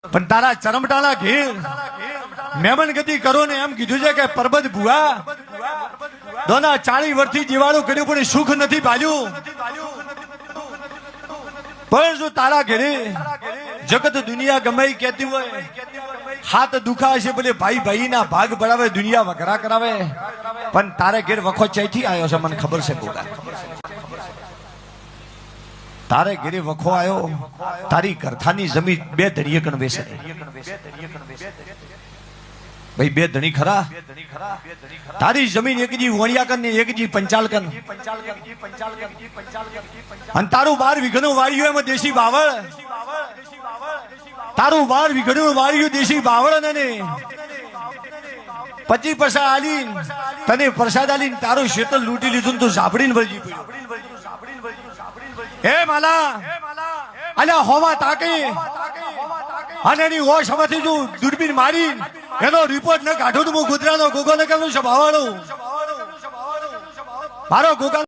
પણ તારા ચરમટાણા ઘેર મહેમાન ગતિ કરો ને એમ કીધું છે કે પરબત ભુવા દોના 40 વર્ષથી જીવાળું કર્યું પણ સુખ નથી ભાલ્યું. પણ જો તારા ઘરે જગત દુનિયા ગમે કહેતી હોય હાથ દુખા છે બોલે ભાઈ ભાઈ ના ભાગ બળાવે દુનિયા વઘરા કરાવે પણ તારે ઘેર વખો ચૈથી આવ્યો છે મને ખબર છે ગોગા. તારે ઘેરે વખો આવ્યો તારી કરથાની જમીન 2 ધણીએ કણ બેસે ભાઈ 2 ધણી ખરા તારી જમીન એકજી વણિયા કન ને એકજી પંચાલ કન અને તારું 12 વીઘાનું વાળ્યું એમાં દેશી બાવળ તારું 12 વીઘાનું વાળ્યું દેશી બાવળ ને 25 પૈસા આલી તને પ્રસાદ આલી તારું શેતલ લૂંટી લીધું તું ઝાપડીને વળજી પડ્યો. હે માલા અલ્યા હોવા તાકી અને એની હોશમાંથી તું દૂરબીન મારી એનો રિપોર્ટ ન કાઢો તો હું ગુજરાતનો ગોગો ને કેમ સભાવાળો મારો ગોગા